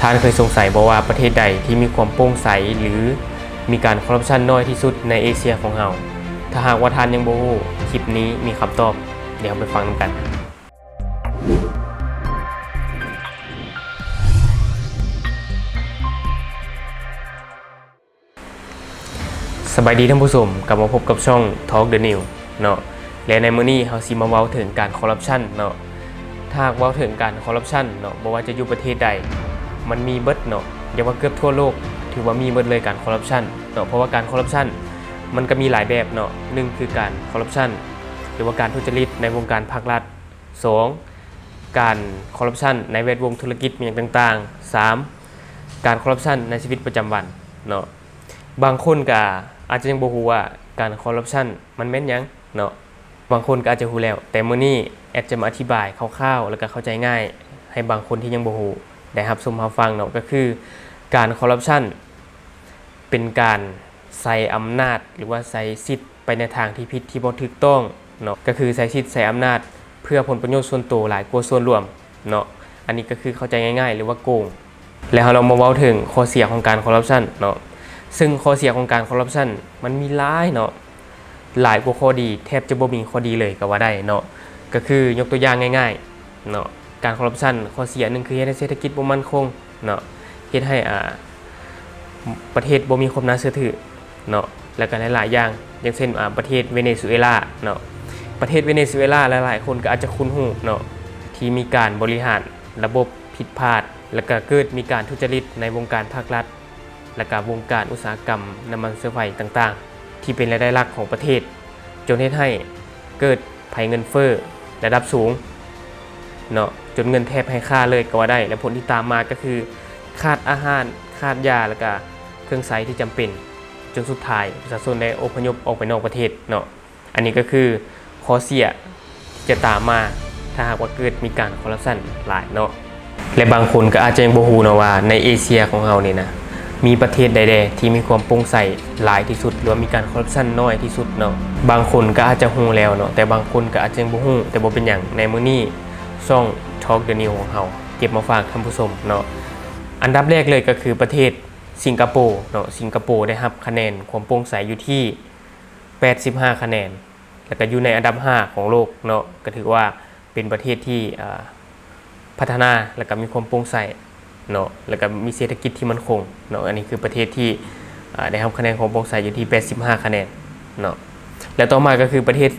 ท่านเคยสงสัยบอกว่าประเทศใดที่มีความโปร่งใสหรือมีการคอร์รัปชันน้อยที่สุดในเอเชียของเราถ้าหากว่าท่านยังบ่รู้คลิปนี้มีคำตอบเดี๋ยวไปฟังกันสบายดีท่านผู้ชมกลับมาพบกับช่อง Talk the New เนาะและในมื้อนี้เฮาสิมาเว้าถึงการคอร์รัปชันเนาะถ้าเว้าถึงการคอร์รัปชันเนาะบ่ว่าจะอยู่ประเทศใดมันมีเบิดเนาะอย่าว่าเกือบทั่วโลกถือว่ามีเบิดเลยการคอร์รัปชันเนาะเพราะว่าการคอร์รัปชันมันก็มีหลายแบบเนาะ1คือการคอร์รัปชันหรือว่าการทุจริตในวงการภาครัฐ2การคอร์รัปชันในแวดวงธุรกิจอย่างต่างๆ3การคอร์รัปชันในชีวิตประจำวันเนาะบางคนก็อาจจะยังบ่ฮู้ว่าการคอร์รัปชันมันแม่นหยังเนาะบางคนก็อาจจะฮู้แล้วแต่มื้อนี้แอดจะมาอธิบายคร่าวๆแล้วก็เข้าใจง่ายให้บางคนที่ยังบ่ฮู้ได้รับชมรับฟังเนาะก็คือการคอร์รัปชันเป็นการใช้อำนาจหรือว่าใช้สิทธิ์ไปในทางที่ผิดที่บ่ถูกต้องเนาะก็คือใช้สิทธิ์ใช้อำนาจเพื่อผลประโยชน์ส่วนตัวหลายกว่าส่วนรวมเนาะอันนี้ก็คือเข้าใจง่ายๆหรือว่าโกงแล้วเรามาเว้าถึงข้อเสียของการคอร์รัปชันเนาะซึ่งข้อเสียของการคอร์รัปชันมันมีหลายเนาะหลายกว่าข้อดีแทบจะบ่มีข้อดีเลยก็ว่าได้เนาะก็คือยกตัวอย่างง่ายๆเนาะการคอร์รัปชันข้อเสียนึงคือเฮ็ดให้เศรษฐกิจบ่มั่นคงเนาะเฮ็ดให้ประเทศบ่มีความน่าเชื่อถือเนาะแล้วก็หลายๆอย่างอย่างเช่นประเทศเวเนซุเอลาเนาะประเทศเวเนซุเอลาหลายๆคนก็อาจจะคุ้นหูเนาะที่มีการบริหารระบบผิดพลาดแล้วก็เกิดมีการทุจริตในวงการภาครัฐและก็วงการอุตสาหกรรมน้ำมันเชื้อไฟต่างๆที่เป็นรายได้หลักของประเทศจนเฮ็ดให้เกิดภัยเงินเฟ้อระดับสูงเนาะจนเงินแทบให้ค่าเลยก็ว่าได้และผลที่ตามมาก็คือขาดอาหารขาดยาแล้วก็เครื่องใช้ที่จำเป็นจนสุดท้ายประชาชนได้อพยพออกไปนอกประเทศเนาะอันนี้ก็คือข้อเสียที่จะตามมาถ้าหากว่าเกิดมีการคอร์รัปชันหลายเนาะและบางคนก็อาจจะยังบ่ฮู้เนาะว่าในเอเชียของเรานี่นะมีประเทศใดๆที่มีความโปร่งใสหลายที่สุดหรือว่ามีการคอร์รัปชันน้อยที่สุดเนาะบางคนก็อาจจะฮู้แล้วเนาะแต่บางคนก็อาจจะยังบ่ฮู้แต่บ่เป็นหยังในมื้อนี้ช่อง Talk the New ของเราเก็บมาฝากท่านผู้ชมเนาะอันดับแรกเลยก็คือประเทศสิงคโปร์เนาะสิงคโปร์ได้รับคะแนนความโปร่งใสอยู่ที่85คะแนนแล้วก็อยู่ในอันดับ5ของโลกเนาะก็ถือว่าเป็นประเทศที่พัฒนาแล้วก็มีความโปร่งใสเนาะแล้วก็มีเศรษฐกิจที่มั่นคงเนาะอันนี้คือประเทศที่ได้รับคะแนนความโปร่งใสอยู่ที่85คะแนนเนาะแล้วต่อมาก็คือประเทศ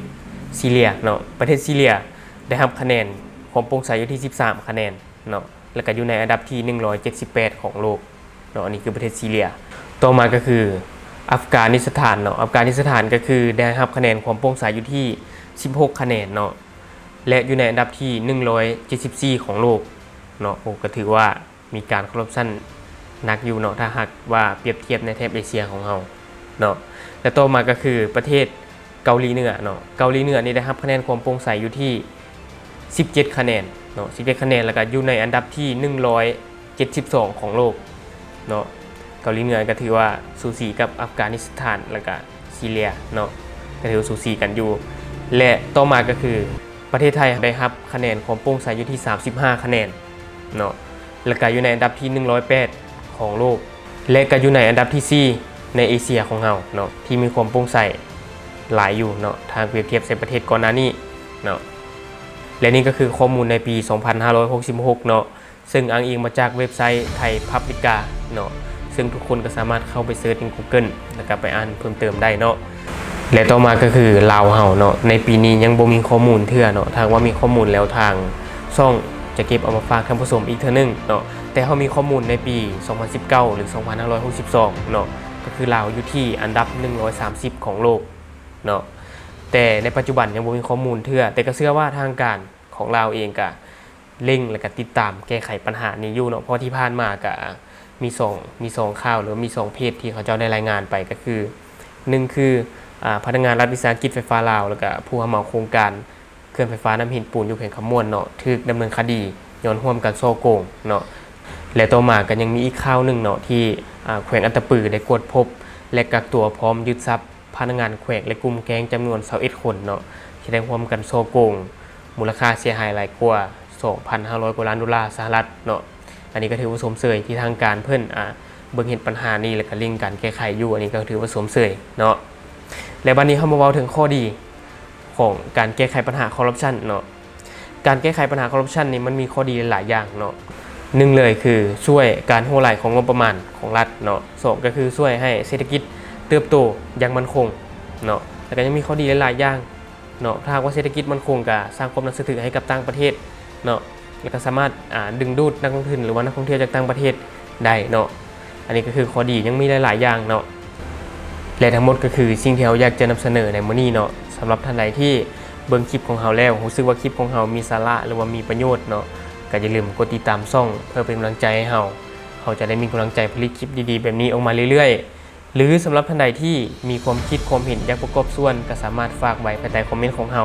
ซีเรียเนาะประเทศซีเรียได้รับคะแนนความโปร่งใสอยู่ที่13คะแนนเนาะแล้วก็อยู่ในอันดับที่178ของโลกเนาะอันนี้คือประเทศซีเรียต่อมาก็คืออัฟกานิสถานเนาะอัฟกานิสถานก็คือได้รับคะแนนความโปร่งใสอยู่ที่16คะแนนเนาะและอยู่ในอันดับที่174ของโลกเนาะก็ถือว่ามีการคอร์รัปชันหนักอยู่เนาะถ้าหากว่าเปรียบเทียบในแถบเอเชียของเราเนาะและต่อมาก็คือประเทศเกาหลีเหนือเนาะเกาหลีเหนือนี่ได้รับคะแนนความโปร่งใสอยู่ที่17คะแนนเนาะ17คะแนนแล้วก็อยู่ในอันดับที่172ของโลกเนาะเกาหลีเหนือก็ถือว่าสูสีกับอัฟกานิสถานแล้วก็ซีเรียเนาะก็ถือว่าสูสีกันอยู่และต่อมาก็คือประเทศไทยได้รับคะแนนความโปร่งใสอยู่ที่35คะแนนเนาะและก็อยู่ในอันดับที่108ของโลกและก็อยู่ในอันดับที่4ในเอเชียของเราเนาะที่มีความโปร่งใสหลายอยู่เนาะทางเปรียบเทียบในประเทศก่อนหน้านี้เนาะและนี่ก็คือข้อมูลในปี2566เนาะซึ่งอ้างอิงมาจากเว็บไซต์ไทยพับลิกาเนาะซึ่งทุกคนก็สามารถเข้าไปเสิร์ชใน Google แล้วก็ไปอ่านเพิ่มเติมได้เนาะและต่อมาก็คือลาวเฮาเนาะในปีนี้ยังบ่มีข้อมูลเทื่อเนาะทางว่ามีข้อมูลแล้วทางช่องจะเก็บเอามาฝากท่านผู้ชมอีกเทื่อนึงเนาะแต่เฮามีข้อมูลในปี2019หรือ2562เนาะก็คือลาวอยู่ที่อันดับ130ของโลกเนาะแต่ในปัจจุบันยังบ่มีข้อมูลเทื่อแต่ก็เชื่อว่าทางการของลาวเองก็เร่งและก็ติดตามแก้ไขปัญหานี้อยู่เนาะเพราะที่ผ่านมาก็มี2ข่าวหรือมี2เพจที่เขาเจ้าได้รายงานไปก็คือ1คือพนักงานรัฐวิสาหกิจไฟฟ้าลาวแล้วก็ผู้รับเหมาโครงการเครื่องไฟฟ้าน้ำหินปูนอยู่แขวงคำม่วนเนาะถูกดำเนินคดีย้อนร่วมกันซ่อโกงเนาะและต่อมาก็ยังมีอีกข่าวนึงเนาะที่แขวงอัตตปือได้กวดพบและกักตัวพร้อมยึดทรัพย์พนักงานแขวงและกลุ่มแก๊งจำนวน21คนเนาะที่ได้ร่วมกันซ่อโกงมูลค่าเสียหายหลายกว่า 2,500 กว่าล้านดอลลาร์สหรัฐเนาะ อันนี้ก็ถือว่าสมเสยที่ทางการเพิ่นเบิ่งเห็นปัญหานี้แล้วก็เร่งการแก้ไขอยู่อันนี้ก็ถือว่าสมเสยเนาะและบัดนี้เฮามาเว้าถึงข้อดีของการแก้ไขปัญหาคอร์รัปชันเนาะการแก้ไขปัญหาคอร์รัปชันนี่มันมีข้อดีหลายอย่างเนาะหนึ่งเลยคือช่วยการรั่วไหลของงบประมาณของรัฐเนาะสองก็คือช่วยให้เศรษฐกิจเติบโตอย่างมั่นคงเนาะแล้วก็ยังมีข้อดีหลายอย่างเนาะถ้าว่าเศรษฐกิจมั่นคงก็สร้างความน่าเชื่อถือให้กับต่างประเทศเนาะแล้วก็สามารถดึงดูดนักลงทุนหรือว่านักท่องเที่ยวจากต่างประเทศได้เนาะอันนี้ก็คือข้อดียังมีหลายๆอย่างเนาะและทั้งหมดก็คือสิ่งที่เราอยากจะนำเสนอในมื้อนี้เนาะสำหรับท่านใดที่เบิ่งคลิปของเราแล้วรู้สึกว่าคลิปของเรามีสาระหรือว่ามีประโยชน์เนาะก็อย่าลืมกดติดตามช่องเพื่อเป็นกำลังใจให้เราจะได้มีกำลังใจผลิตคลิปดีๆแบบนี้ออกมาเรื่อยๆหรือสำหรับท่านใดที่มีความคิดความเห็นอยากประกอบส่วนก็สามารถฝากไว้ภายใต้คอมเมนต์ของเรา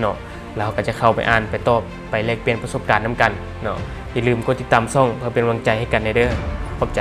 เนาะเราก็จะเข้าไปอ่านไปตอบไปแลกเปลี่ยนประสบการณ์นำกันเนาะอย่าลืมกดติดตามช่องเพื่อเป็นกำลังใจให้กันเด้อขอบใจ